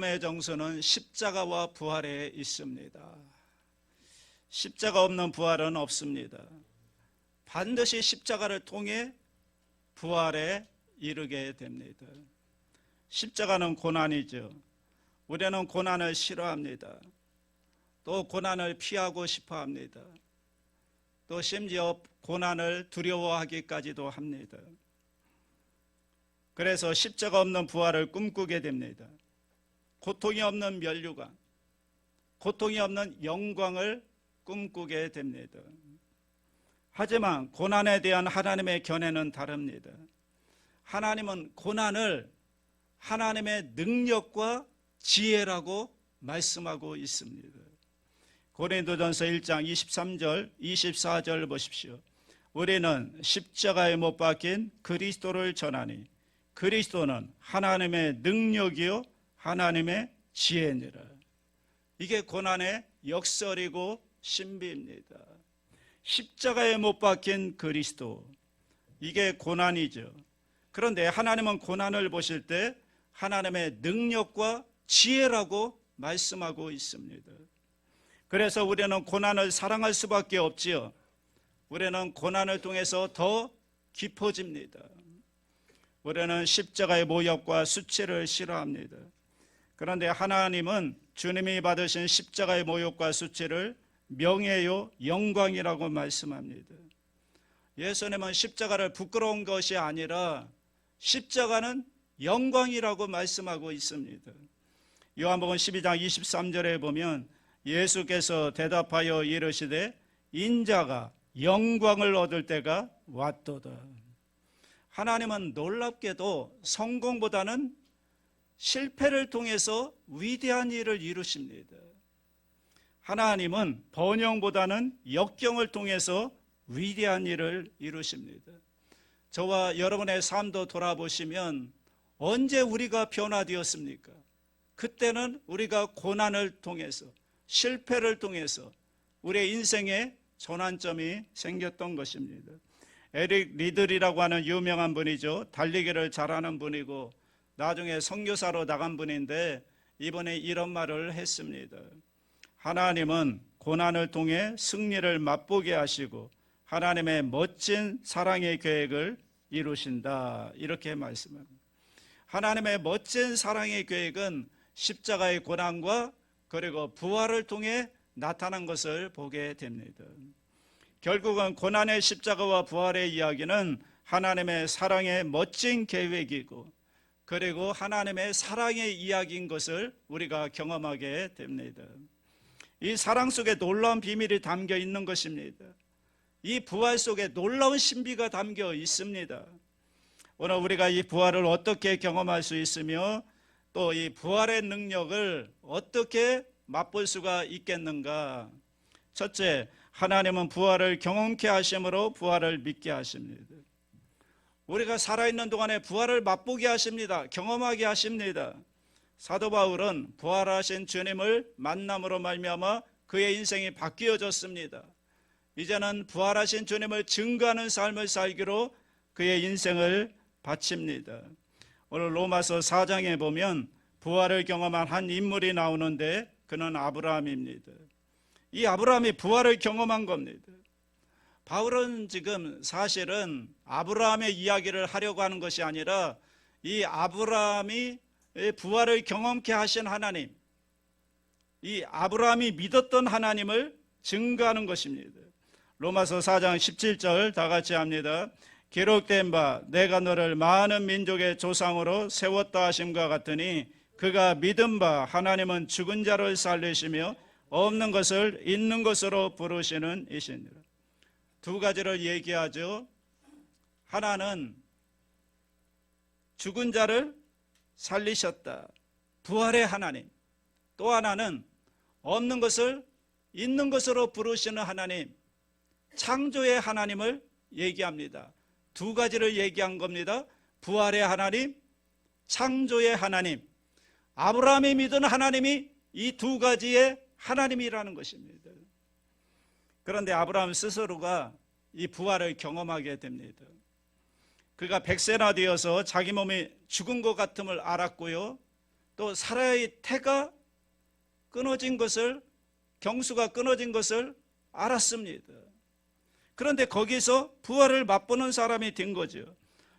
구원의 정수는 십자가와 부활에 있습니다. 십자가 없는 부활은 없습니다. 반드시 십자가를 통해 부활에 이르게 됩니다. 십자가는 고난이죠. 우리는 고난을 싫어합니다. 또 고난을 피하고 싶어 합니다. 또 심지어 고난을 두려워하기까지도 합니다. 그래서 십자가 없는 부활을 꿈꾸게 됩니다. 고통이 없는 면류관, 고통이 없는 영광을 꿈꾸게 됩니다. 하지만 고난에 대한 하나님의 견해는 다릅니다. 하나님은 고난을 하나님의 능력과 지혜라고 말씀하고 있습니다. 고린도전서 1장 23절 24절 보십시오. 우리는 십자가에 못 박힌 그리스도를 전하니 그리스도는 하나님의 능력이요 하나님의 지혜니라. 이게 고난의 역설이고 신비입니다. 십자가에 못 박힌 그리스도, 이게 고난이죠. 그런데 하나님은 고난을 보실 때 하나님의 능력과 지혜라고 말씀하고 있습니다. 그래서 우리는 고난을 사랑할 수밖에 없지요. 우리는 고난을 통해서 더 깊어집니다. 우리는 십자가의 모욕과 수치를 싫어합니다. 그런데 하나님은 주님이 받으신 십자가의 모욕과 수치를 명예요 영광이라고 말씀합니다. 예수님은 십자가를 부끄러운 것이 아니라 십자가는 영광이라고 말씀하고 있습니다. 요한복음 12장 23절에 보면 예수께서 대답하여 이르시되 인자가 영광을 얻을 때가 왔도다. 하나님은 놀랍게도 성공보다는 실패를 통해서 위대한 일을 이루십니다. 하나님은 번영보다는 역경을 통해서 위대한 일을 이루십니다. 저와 여러분의 삶도 돌아보시면 언제 우리가 변화되었습니까? 그때는 우리가 고난을 통해서, 실패를 통해서 우리의 인생에 전환점이 생겼던 것입니다. 에릭 리들이라고 하는 유명한 분이죠. 달리기를 잘하는 분이고 나중에 선교사로 나간 분인데 이번에 이런 말을 했습니다. 하나님은 고난을 통해 승리를 맛보게 하시고 하나님의 멋진 사랑의 계획을 이루신다, 이렇게 말씀합니다. 하나님의 멋진 사랑의 계획은 십자가의 고난과 그리고 부활을 통해 나타난 것을 보게 됩니다. 결국은 고난의 십자가와 부활의 이야기는 하나님의 사랑의 멋진 계획이고 그리고 하나님의 사랑의 이야기인 것을 우리가 경험하게 됩니다. 이 사랑 속에 놀라운 비밀이 담겨 있는 것입니다. 이 부활 속에 놀라운 신비가 담겨 있습니다. 오늘 우리가 이 부활을 어떻게 경험할 수 있으며 또 이 부활의 능력을 어떻게 맛볼 수가 있겠는가? 첫째, 하나님은 부활을 경험케 하심으로 부활을 믿게 하십니다. 우리가 살아있는 동안에 부활을 맛보게 하십니다. 경험하게 하십니다. 사도 바울은 부활하신 주님을 만남으로 말미암아 그의 인생이 바뀌어졌습니다. 이제는 부활하신 주님을 증거하는 삶을 살기로 그의 인생을 바칩니다. 오늘 로마서 4장에 보면 부활을 경험한 한 인물이 나오는데 그는 아브라함입니다. 이 아브라함이 부활을 경험한 겁니다. 바울은 지금 사실은 아브라함의 이야기를 하려고 하는 것이 아니라 이 아브라함이 부활을 경험케 하신 하나님, 이 아브라함이 믿었던 하나님을 증거하는 것입니다. 로마서 4장 17절 다 같이 합니다. 기록된 바 내가 너를 많은 민족의 조상으로 세웠다 하심과 같으니 그가 믿은 바 하나님은 죽은 자를 살리시며 없는 것을 있는 것으로 부르시는 이시니라. 두 가지를 얘기하죠. 하나는 죽은 자를 살리셨다, 부활의 하나님. 또 하나는 없는 것을 있는 것으로 부르시는 하나님, 창조의 하나님을 얘기합니다. 두 가지를 얘기한 겁니다. 부활의 하나님, 창조의 하나님. 아브라함이 믿은 하나님이 이 두 가지의 하나님이라는 것입니다. 그런데 아브라함 스스로가 이 부활을 경험하게 됩니다. 그가 100세나 되어서 자기 몸이 죽은 것 같음을 알았고요, 또 사라의 태가 끊어진 것을, 경수가 끊어진 것을 알았습니다. 그런데 거기서 부활을 맛보는 사람이 된 거죠.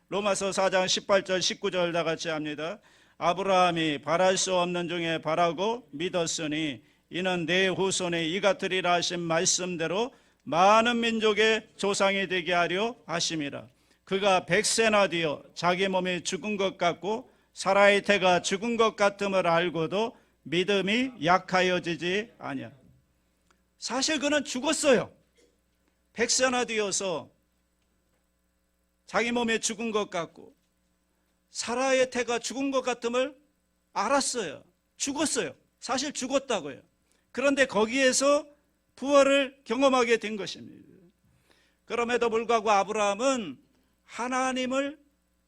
로마서 4장 18절 19절 다 같이 합니다. 아브라함이 바랄 수 없는 중에 바라고 믿었으니 이는 내 후손이 이 같으리라 하신 말씀대로 많은 민족의 조상이 되게 하려 하심이라. 그가 100세나 되어 자기 몸이 죽은 것 같고 사라의 태가 죽은 것 같음을 알고도 믿음이 약하여지지 아니하. 사실 그는 죽었어요. 100세나 되어서 자기 몸에 죽은 것 같고 사라의 태가 죽은 것 같음을 알았어요. 죽었어요. 사실 죽었다고요. 그런데 거기에서 부활을 경험하게 된 것입니다. 그럼에도 불구하고 아브라함은 하나님을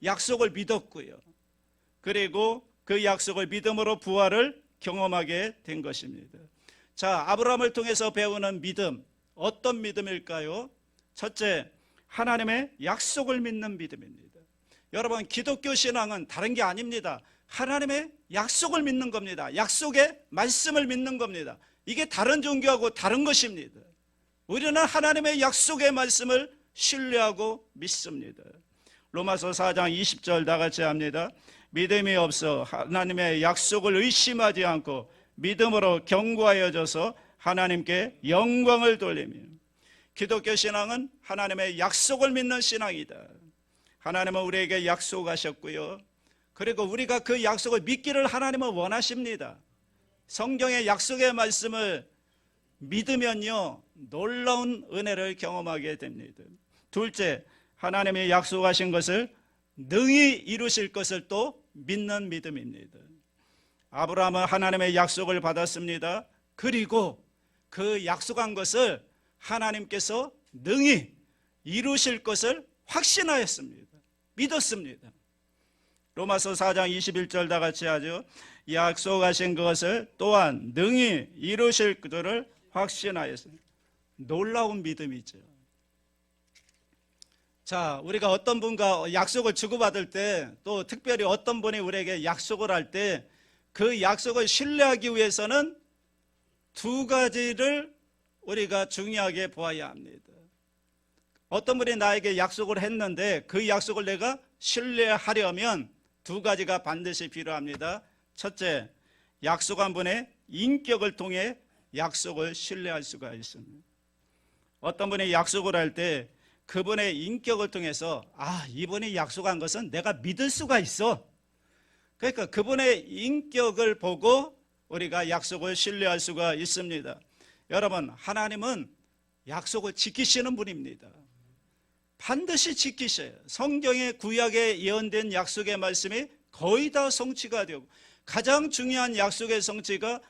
약속을 믿었고요. 그리고 그 약속을 믿음으로 부활을 경험하게 된 것입니다. 자, 아브라함을 통해서 배우는 믿음, 어떤 믿음일까요? 첫째, 하나님의 약속을 믿는 믿음입니다. 여러분, 기독교 신앙은 다른 게 아닙니다. 하나님의 약속을 믿는 겁니다. 약속의 말씀을 믿는 겁니다. 이게 다른 종교하고 다른 것입니다. 우리는 하나님의 약속의 말씀을 신뢰하고 믿습니다. 로마서 4장 20절 다 같이 합니다. 믿음이 없어 하나님의 약속을 의심하지 않고 믿음으로 견고하여져서 하나님께 영광을 돌리며. 기독교 신앙은 하나님의 약속을 믿는 신앙이다. 하나님은 우리에게 약속하셨고요. 그리고 우리가 그 약속을 믿기를 하나님은 원하십니다. 성경의 약속의 말씀을 믿으면요, 놀라운 은혜를 경험하게 됩니다. 둘째, 하나님의 약속하신 것을 능히 이루실 것을 또 믿는 믿음입니다. 아브라함은 하나님의 약속을 받았습니다. 그리고 그 약속한 것을 하나님께서 능히 이루실 것을 확신하였습니다. 믿었습니다. 로마서 4장 21절 다 같이 하죠. 약속하신 것을 또한 능히 이루실 그들을 확신하였습니다. 놀라운 믿음이죠. 자, 우리가 어떤 분과 약속을 주고받을 때, 또 특별히 어떤 분이 우리에게 약속을 할 때 그 약속을 신뢰하기 위해서는 두 가지를 우리가 중요하게 보아야 합니다. 어떤 분이 나에게 약속을 했는데 그 약속을 내가 신뢰하려면 두 가지가 반드시 필요합니다. 첫째, 약속한 분의 인격을 통해 약속을 신뢰할 수가 있습니다. 어떤 분이 약속을 할 때 그분의 인격을 통해서 이분이 약속한 것은 내가 믿을 수가 있어. 그러니까 그분의 인격을 보고 우리가 약속을 신뢰할 수가 있습니다. 여러분, 하나님은 약속을 지키시는 분입니다. 반드시 지키셔요. 성경의 구약에 예언된 약속의 말씀이 거의 다 성취가 되고, 가장 중요한 약속의 성취가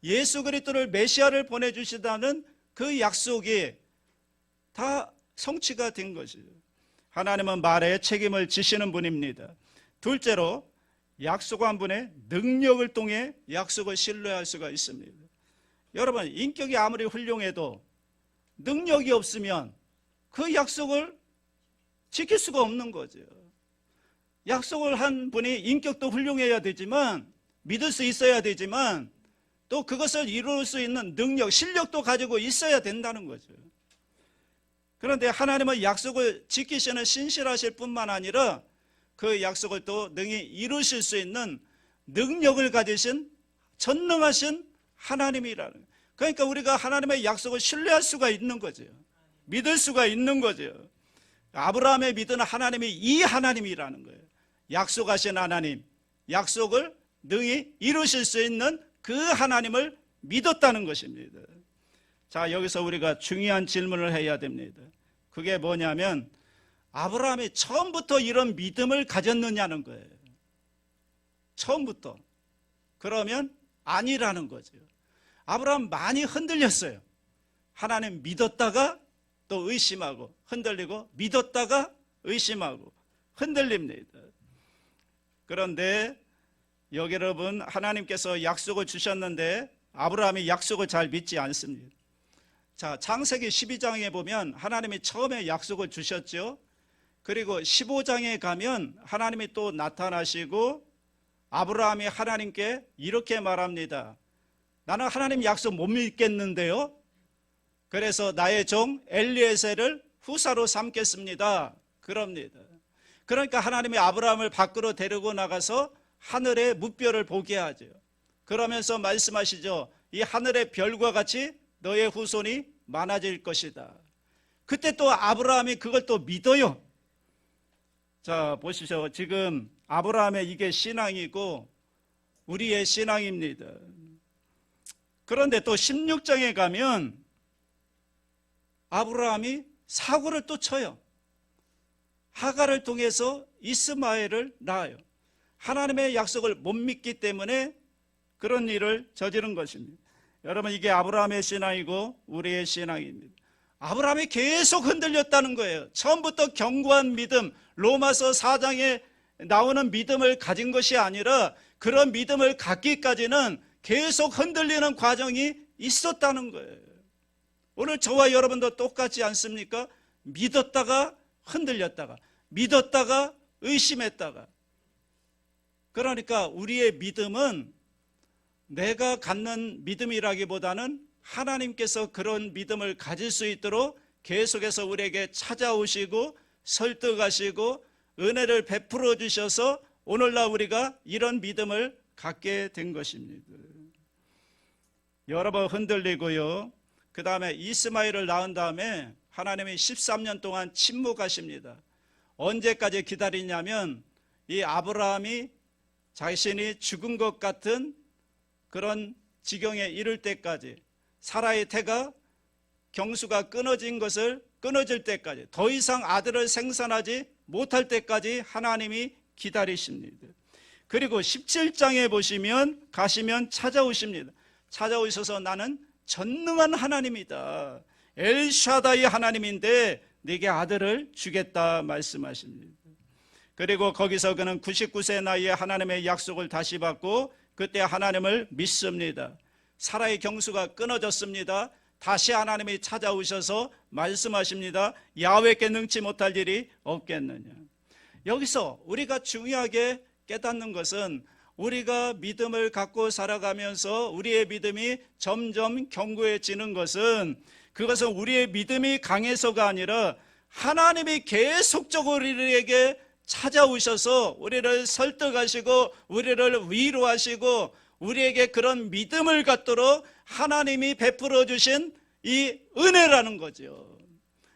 예수 그리스도를 메시아를 보내주시다는 그 약속이 다 성취가 된 것이죠. 하나님은 말에 책임을 지시는 분입니다. 둘째로, 약속한 분의 능력을 통해 약속을 신뢰할 수가 있습니다. 여러분, 인격이 아무리 훌륭해도 능력이 없으면 그 약속을 지킬 수가 없는 거죠. 약속을 한 분이 인격도 훌륭해야 되지만, 믿을 수 있어야 되지만, 또 그것을 이룰 수 있는 능력, 실력도 가지고 있어야 된다는 거죠. 그런데 하나님은 약속을 지키시는 신실하실 뿐만 아니라 그 약속을 또 능히 이루실 수 있는 능력을 가지신 전능하신 하나님이라는 거예요. 그러니까 우리가 하나님의 약속을 신뢰할 수가 있는 거죠. 믿을 수가 있는 거죠. 아브라함의 믿은 하나님이 이 하나님이라는 거예요. 약속하신 하나님, 약속을 능히 이루실 수 있는 그 하나님을 믿었다는 것입니다. 자, 여기서 우리가 중요한 질문을 해야 됩니다. 그게 뭐냐면, 아브라함이 처음부터 이런 믿음을 가졌느냐는 거예요. 처음부터. 그러면 아니라는 거죠. 아브라함 많이 흔들렸어요. 하나님 믿었다가 또 의심하고 흔들리고, 믿었다가 의심하고 흔들립니다. 그런데 여기 여러분, 하나님께서 약속을 주셨는데 아브라함이 약속을 잘 믿지 않습니다. 자, 창세기 12장에 보면 하나님이 처음에 약속을 주셨죠. 그리고 15장에 가면 하나님이 또 나타나시고 아브라함이 하나님께 이렇게 말합니다. 나는 하나님 약속 못 믿겠는데요. 그래서 나의 종 엘리에셀을 후사로 삼겠습니다. 그럽니다. 그러니까 하나님이 아브라함을 밖으로 데리고 나가서 하늘의 무별을 보게 하죠. 그러면서 말씀하시죠. 이 하늘의 별과 같이 너의 후손이 많아질 것이다. 그때 또 아브라함이 그걸 또 믿어요. 자, 보시죠. 지금 아브라함의 이게 신앙이고 우리의 신앙입니다. 그런데 또 16장에 가면 아브라함이 사고를 또 쳐요. 하갈을 통해서 이스마엘을 낳아요. 하나님의 약속을 못 믿기 때문에 그런 일을 저지른 것입니다. 여러분, 이게 아브라함의 신앙이고 우리의 신앙입니다. 아브라함이 계속 흔들렸다는 거예요. 처음부터 견고한 믿음, 로마서 4장에 나오는 믿음을 가진 것이 아니라 그런 믿음을 갖기까지는 계속 흔들리는 과정이 있었다는 거예요. 오늘 저와 여러분도 똑같지 않습니까? 믿었다가 흔들렸다가, 믿었다가 의심했다가. 그러니까 우리의 믿음은 내가 갖는 믿음이라기보다는 하나님께서 그런 믿음을 가질 수 있도록 계속해서 우리에게 찾아오시고 설득하시고 은혜를 베풀어 주셔서 오늘날 우리가 이런 믿음을 갖게 된 것입니다. 여러 번 흔들리고요. 그 다음에 이스마엘을 낳은 다음에 하나님이 13년 동안 침묵하십니다. 언제까지 기다리냐면 이 아브라함이 자신이 죽은 것 같은 그런 지경에 이를 때까지, 사라의 태가 경수가 끊어질 때까지, 더 이상 아들을 생산하지 못할 때까지 하나님이 기다리십니다. 그리고 17장에 보시면 가시면 찾아오십니다. 찾아오셔서 나는 전능한 하나님이다. 엘샤다이 하나님인데 네게 아들을 주겠다 말씀하십니다. 그리고 거기서 그는 99세 나이에 하나님의 약속을 다시 받고 그때 하나님을 믿습니다. 사라의 경수가 끊어졌습니다. 다시 하나님이 찾아오셔서 말씀하십니다. 야훼께 능치 못할 일이 없겠느냐. 여기서 우리가 중요하게 깨닫는 것은 우리가 믿음을 갖고 살아가면서 우리의 믿음이 점점 견고해지는 것은 그것은 우리의 믿음이 강해서가 아니라 하나님이 계속적으로 우리에게 찾아오셔서 우리를 설득하시고 우리를 위로하시고 우리에게 그런 믿음을 갖도록 하나님이 베풀어 주신 이 은혜라는 거죠.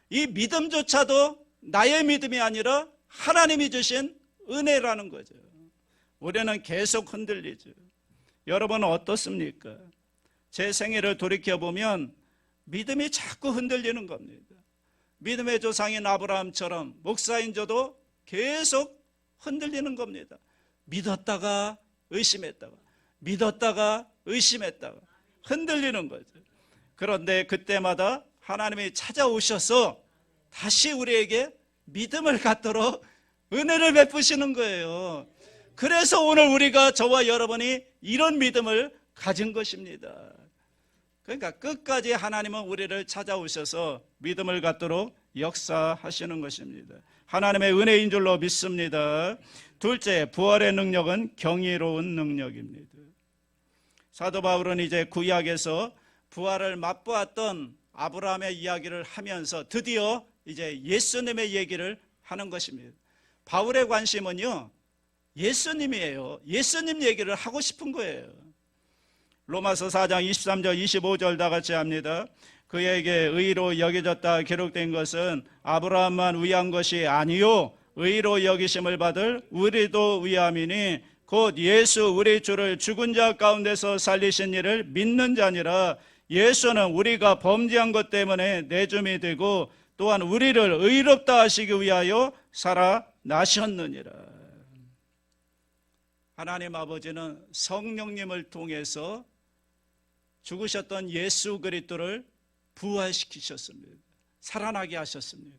이 믿음조차도 나의 믿음이 아니라 하나님이 주신 은혜라는 거죠. 우리는 계속 흔들리죠. 여러분은 어떻습니까? 제 생애를 돌이켜보면 믿음이 자꾸 흔들리는 겁니다. 믿음의 조상인 아브라함처럼 목사인 저도 계속 흔들리는 겁니다. 믿었다가 의심했다가, 믿었다가 의심했다가 흔들리는 거죠. 그런데 그때마다 하나님이 찾아오셔서 다시 우리에게 믿음을 갖도록 은혜를 베푸시는 거예요. 그래서 오늘 우리가, 저와 여러분이 이런 믿음을 가진 것입니다. 그러니까 끝까지 하나님은 우리를 찾아오셔서 믿음을 갖도록 역사하시는 것입니다. 하나님의 은혜인 줄로 믿습니다. 둘째, 부활의 능력은 경이로운 능력입니다. 사도 바울은 이제 구약에서 부활을 맛보았던 아브라함의 이야기를 하면서 드디어 이제 예수님의 얘기를 하는 것입니다. 바울의 관심은요, 예수님이에요. 예수님 얘기를 하고 싶은 거예요. 로마서 4장 23절 25절 다 같이 합니다. 그에게 의로 여겨졌다 기록된 것은 아브라함만 위한 것이 아니요 의로 여기심을 받을 우리도 위함이니 곧 예수 우리 주를 죽은 자 가운데서 살리신 이를 믿는 자니라. 예수는 우리가 범죄한 것 때문에 내줌이 되고 또한 우리를 의롭다 하시기 위하여 살아나셨느니라. 하나님 아버지는 성령님을 통해서 죽으셨던 예수 그리스도를 부활시키셨습니다. 살아나게 하셨습니다.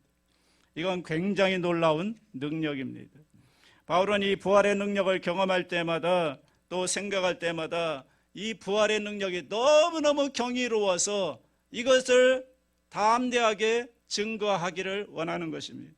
이건 굉장히 놀라운 능력입니다. 바울은 이 부활의 능력을 경험할 때마다 또 생각할 때마다 이 부활의 능력이 너무너무 경이로워서 이것을 담대하게 증거하기를 원하는 것입니다.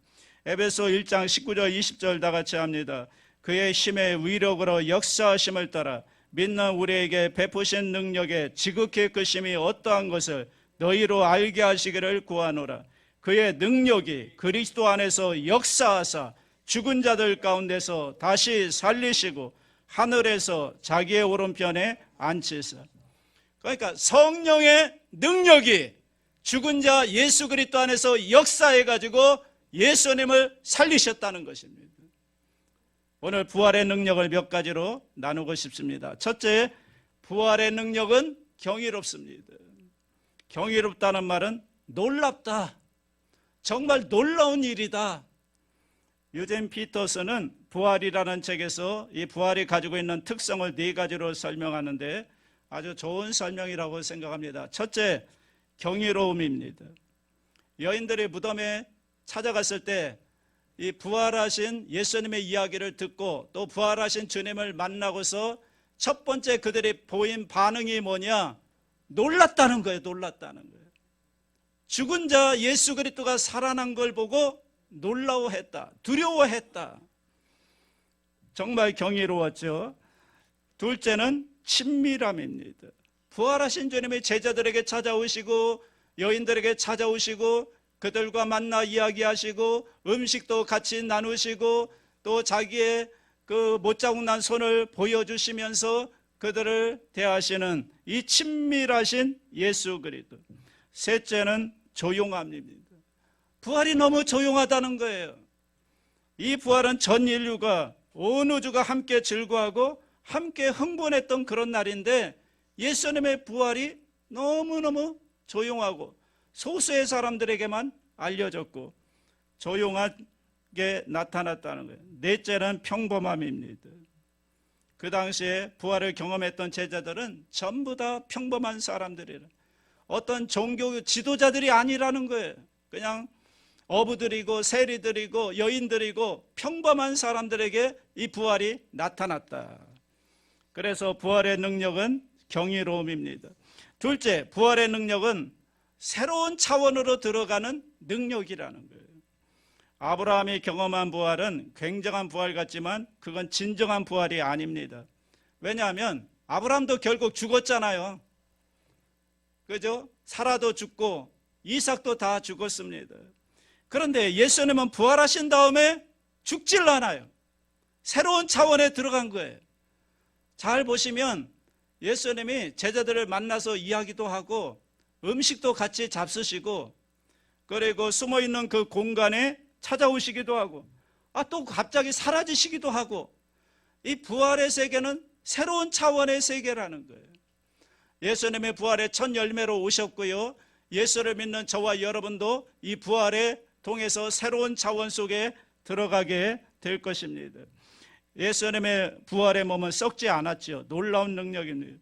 에베소 1장 19절 20절 다 같이 합니다. 그의 힘의 위력으로 역사하심을 따라 믿는 우리에게 베푸신 능력의 지극히 크심이 어떠한 것을 너희로 알게 하시기를 구하노라. 그의 능력이 그리스도 안에서 역사하사 죽은 자들 가운데서 다시 살리시고 하늘에서 자기의 오른편에 앉히사. 그러니까 성령의 능력이 죽은 자 예수 그리스도 안에서 역사해가지고 예수님을 살리셨다는 것입니다. 오늘 부활의 능력을 몇 가지로 나누고 싶습니다. 첫째, 부활의 능력은 경이롭습니다. 경이롭다는 말은 놀랍다, 정말 놀라운 일이다. 유젠 피터슨은 부활이라는 책에서 이 부활이 가지고 있는 특성을 네 가지로 설명하는데 아주 좋은 설명이라고 생각합니다. 첫째, 경이로움입니다. 여인들이 무덤에 찾아갔을 때 이 부활하신 예수님의 이야기를 듣고 또 부활하신 주님을 만나고서 첫 번째 그들이 보인 반응이 뭐냐? 놀랐다는 거예요. 놀랐다는 거예요. 죽은 자 예수 그리스도가 살아난 걸 보고 놀라워했다, 두려워했다. 정말 경이로웠죠. 둘째는 친밀함입니다. 부활하신 주님이 제자들에게 찾아오시고 여인들에게 찾아오시고 그들과 만나 이야기하시고 음식도 같이 나누시고 또 자기의 그 못자국 난 손을 보여주시면서 그들을 대하시는 이 친밀하신 예수 그리스도. 셋째는 조용함입니다. 부활이 너무 조용하다는 거예요. 이 부활은 전 인류가 온 우주가 함께 즐거워하고 함께 흥분했던 그런 날인데 예수님의 부활이 너무너무 조용하고 소수의 사람들에게만 알려졌고 조용하게 나타났다는 거예요. 넷째는 평범함입니다. 그 당시에 부활을 경험했던 제자들은 전부 다 평범한 사람들이라, 어떤 종교 지도자들이 아니라는 거예요. 그냥 어부들이고 세리들이고 여인들이고 평범한 사람들에게 이 부활이 나타났다. 그래서 부활의 능력은 경이로움입니다. 둘째, 부활의 능력은 새로운 차원으로 들어가는 능력이라는 거예요. 아브라함이 경험한 부활은 굉장한 부활 같지만 그건 진정한 부활이 아닙니다. 왜냐하면 아브라함도 결국 죽었잖아요. 그죠? 사라도 죽고 이삭도 다 죽었습니다. 그런데 예수님은 부활하신 다음에 죽질 않아요. 새로운 차원에 들어간 거예요. 잘 보시면 예수님이 제자들을 만나서 이야기도 하고 음식도 같이 잡수시고 그리고 숨어있는 그 공간에 찾아오시기도 하고 또 갑자기 사라지시기도 하고, 이 부활의 세계는 새로운 차원의 세계라는 거예요. 예수님의 부활의 첫 열매로 오셨고요, 예수를 믿는 저와 여러분도 이 부활에 통해서 새로운 차원 속에 들어가게 될 것입니다. 예수님의 부활의 몸은 썩지 않았죠. 놀라운 능력입니다.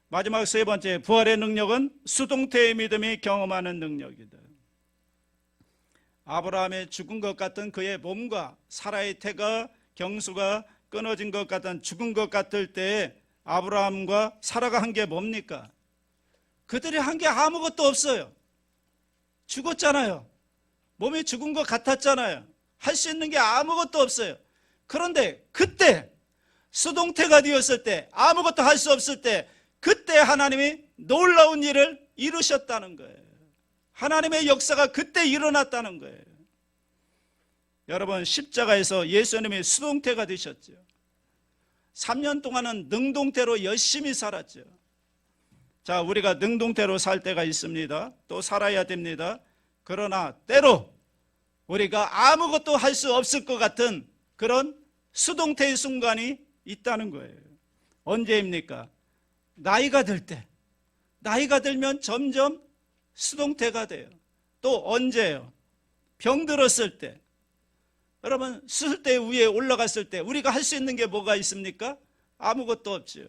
마지막 세 번째, 부활의 능력은 수동태의 믿음이 경험하는 능력이다. 아브라함의 죽은 것 같은 그의 몸과 사라의 태가 경수가 끊어진 것 같은 죽은 것 같을 때 아브라함과 사라가 한 게 뭡니까? 그들이 한 게 아무것도 없어요. 죽었잖아요. 몸이 죽은 것 같았잖아요. 할 수 있는 게 아무것도 없어요. 그런데 그때 수동태가 되었을 때, 아무것도 할 수 없을 때, 그때 하나님이 놀라운 일을 이루셨다는 거예요. 하나님의 역사가 그때 일어났다는 거예요. 여러분, 십자가에서 예수님이 수동태가 되셨죠. 3년 동안은 능동태로 열심히 살았죠. 자, 우리가 능동태로 살 때가 있습니다. 또 살아야 됩니다. 그러나 때로 우리가 아무것도 할 수 없을 것 같은 그런 수동태의 순간이 있다는 거예요. 언제입니까? 나이가 들 때. 나이가 들면 점점 수동태가 돼요. 또 언제요? 병들었을 때. 여러분, 수술대 위에 올라갔을 때 우리가 할 수 있는 게 뭐가 있습니까? 아무것도 없죠.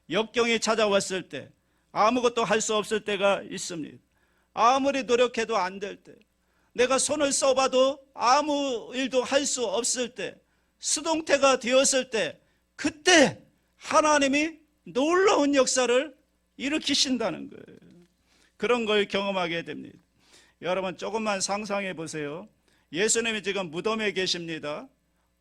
역경이 찾아왔을 때 아무것도 할 수 없을 때가 있습니다. 아무리 노력해도 안 될 때, 내가 손을 써봐도 아무 일도 할 수 없을 때, 수동태가 되었을 때, 그때 하나님이 놀라운 역사를 일으키신다는 거예요. 그런 걸 경험하게 됩니다. 여러분, 조금만 상상해 보세요. 예수님이 지금 무덤에 계십니다.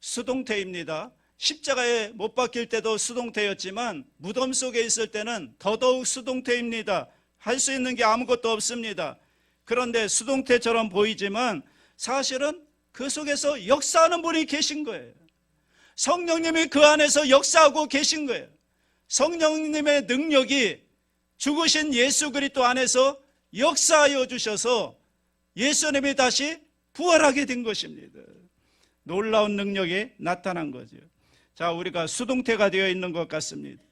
수동태입니다. 십자가에 못 박힐 때도 수동태였지만 무덤 속에 있을 때는 더더욱 수동태입니다. 할 수 있는 게 아무것도 없습니다. 그런데 수동태처럼 보이지만 사실은 그 속에서 역사하는 분이 계신 거예요. 성령님이 그 안에서 역사하고 계신 거예요. 성령님의 능력이 죽으신 예수 그리스도 안에서 역사하여 주셔서 예수님이 다시 부활하게 된 것입니다. 놀라운 능력이 나타난 거죠. 자, 우리가 수동태가 되어 있는 것 같습니다.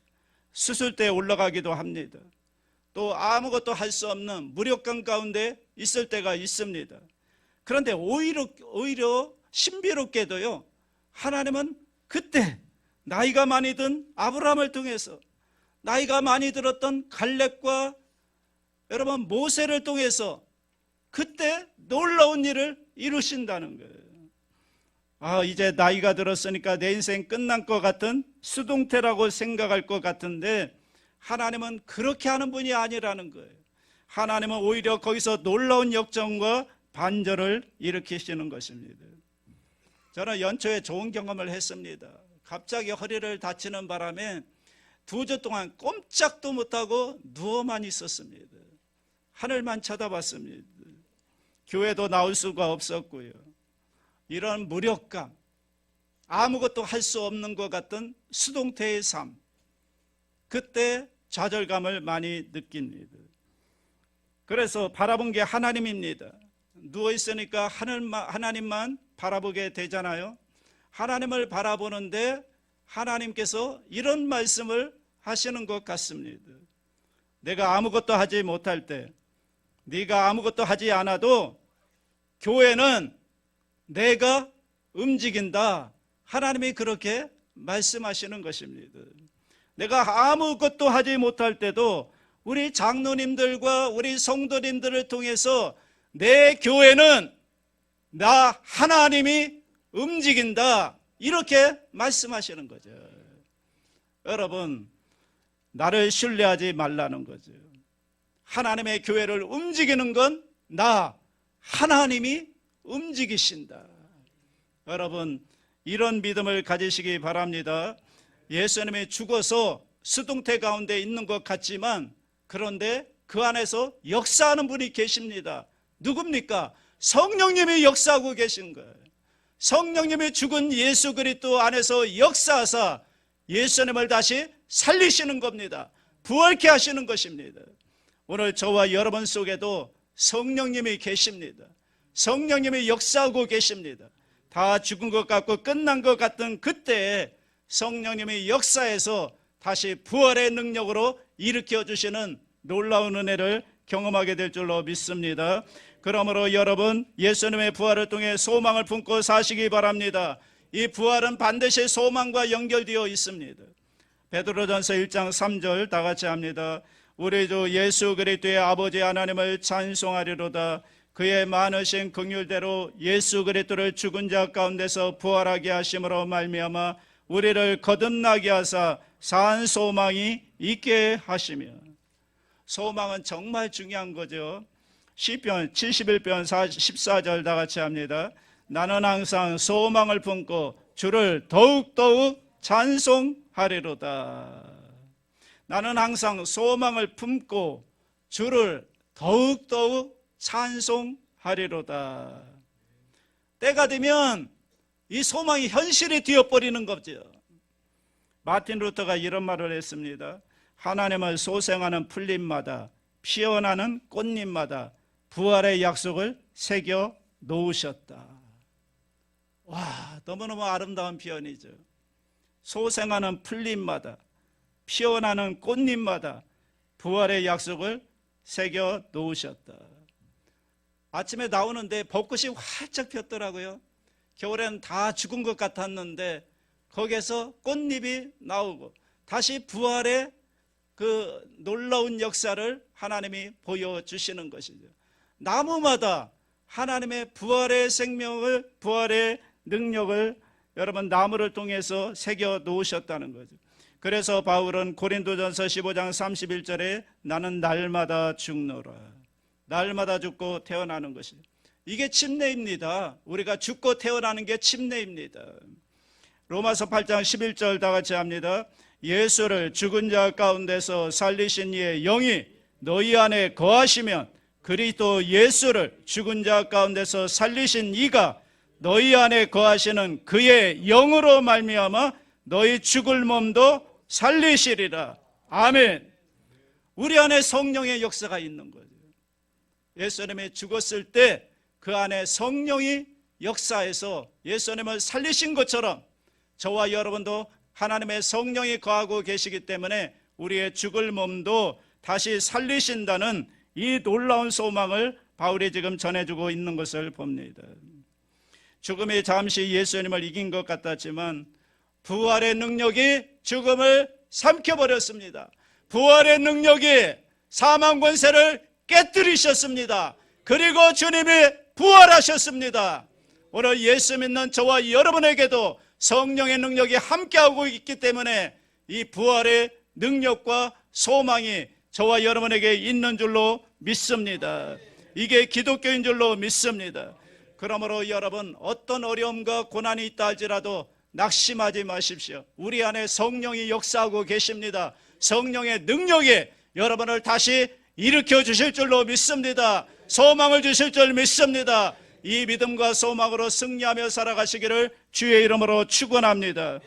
수술대에 올라가기도 합니다. 또 아무것도 할 수 없는 무력감 가운데 있을 때가 있습니다. 그런데 오히려 신비롭게도요, 하나님은 그때 나이가 많이 든 아브라함을 통해서, 나이가 많이 들었던 갈렙과 여러분 모세를 통해서 그때 놀라운 일을 이루신다는 거예요. 이제 나이가 들었으니까 내 인생 끝난 것 같은 수동태라고 생각할 것 같은데 하나님은 그렇게 하는 분이 아니라는 거예요. 하나님은 오히려 거기서 놀라운 역정과 반전을 일으키시는 것입니다. 저는 연초에 좋은 경험을 했습니다. 갑자기 허리를 다치는 바람에 2주 동안 꼼짝도 못하고 누워만 있었습니다. 하늘만 쳐다봤습니다. 교회도 나올 수가 없었고요. 이런 무력감, 아무것도 할 수 없는 것 같은 수동태의 삶, 그때 좌절감을 많이 느낍니다. 그래서 바라본 게 하나님입니다. 누워있으니까 하나님만 바라보게 되잖아요. 하나님을 바라보는데 하나님께서 이런 말씀을 하시는 것 같습니다. 내가 아무것도 하지 못할 때, 네가 아무것도 하지 않아도 교회는 내가 움직인다. 하나님이 그렇게 말씀하시는 것입니다. 내가 아무것도 하지 못할 때도 우리 장로님들과 우리 성도님들을 통해서 내 교회는 나 하나님이 움직인다. 이렇게 말씀하시는 거죠. 여러분, 나를 신뢰하지 말라는 거죠. 하나님의 교회를 움직이는 건 나 하나님이 움직이신다. 여러분, 이런 믿음을 가지시기 바랍니다. 예수님이 죽어서 수동태 가운데 있는 것 같지만 그런데 그 안에서 역사하는 분이 계십니다. 누굽니까? 성령님이 역사하고 계신 거예요. 성령님이 죽은 예수 그리스도 안에서 역사하사 예수님을 다시 살리시는 겁니다. 부활케 하시는 것입니다. 오늘 저와 여러분 속에도 성령님이 계십니다. 성령님이 역사하고 계십니다. 다 죽은 것 같고 끝난 것 같은 그때에 성령님이 역사해서 다시 부활의 능력으로 일으켜 주시는 놀라운 은혜를 경험하게 될 줄로 믿습니다. 그러므로 여러분, 예수님의 부활을 통해 소망을 품고 사시기 바랍니다. 이 부활은 반드시 소망과 연결되어 있습니다. 베드로전서 1장 3절 다 같이 합니다. 우리 주 예수 그리스도의 아버지 하나님을 찬송하리로다. 그의 많으신 긍휼대로 예수 그리스도를 죽은 자 가운데서 부활하게 하심으로 말미암아 우리를 거듭나게 하사 산 소망이 있게 하시며. 소망은 정말 중요한 거죠. 시편 71편 14절 다 같이 합니다. 나는 항상 소망을 품고 주를 더욱더욱 찬송하리로다. 나는 항상 소망을 품고 주를 더욱더욱 찬송하리로다. 때가 되면 이 소망이 현실이 되어버리는 거죠. 마틴 루터가 이런 말을 했습니다. 하나님을 소생하는 풀잎마다, 피어나는 꽃잎마다 부활의 약속을 새겨 놓으셨다. 와, 너무너무 아름다운 표현이죠. 소생하는 풀잎마다, 피어나는 꽃잎마다 부활의 약속을 새겨 놓으셨다. 아침에 나오는데 벚꽃이 활짝 폈더라고요. 겨울에는 다 죽은 것 같았는데 거기에서 꽃잎이 나오고 다시 부활의 그 놀라운 역사를 하나님이 보여주시는 것이죠. 나무마다 하나님의 부활의 생명을, 부활의 능력을 여러분 나무를 통해서 새겨 놓으셨다는 거죠. 그래서 바울은 고린도전서 15장 31절에 나는 날마다 죽노라. 날마다 죽고 태어나는 것이죠. 이게 침례입니다. 우리가 죽고 태어나는 게 침례입니다. 로마서 8장 11절 다 같이 합니다. 예수를 죽은 자 가운데서 살리신 이의 영이 너희 안에 거하시면 그리스도 예수를 죽은 자 가운데서 살리신 이가 너희 안에 거하시는 그의 영으로 말미암아 너희 죽을 몸도 살리시리라. 아멘. 우리 안에 성령의 역사가 있는 거죠. 예수님이 죽었을 때 그 안에 성령이 역사해서 예수님을 살리신 것처럼 저와 여러분도 하나님의 성령이 거하고 계시기 때문에 우리의 죽을 몸도 다시 살리신다는 이 놀라운 소망을 바울이 지금 전해주고 있는 것을 봅니다. 죽음이 잠시 예수님을 이긴 것 같았지만 부활의 능력이 죽음을 삼켜버렸습니다. 부활의 능력이 사망 권세를 깨뜨리셨습니다. 그리고 주님이 부활하셨습니다. 오늘 예수 믿는 저와 여러분에게도 성령의 능력이 함께하고 있기 때문에 이 부활의 능력과 소망이 저와 여러분에게 있는 줄로 믿습니다. 이게 기독교인 줄로 믿습니다. 그러므로 여러분, 어떤 어려움과 고난이 있다 할지라도 낙심하지 마십시오. 우리 안에 성령이 역사하고 계십니다. 성령의 능력이 여러분을 다시 일으켜 주실 줄로 믿습니다. 소망을 주실 줄 믿습니다. 이 믿음과 소망으로 승리하며 살아가시기를 주의 이름으로 축원합니다.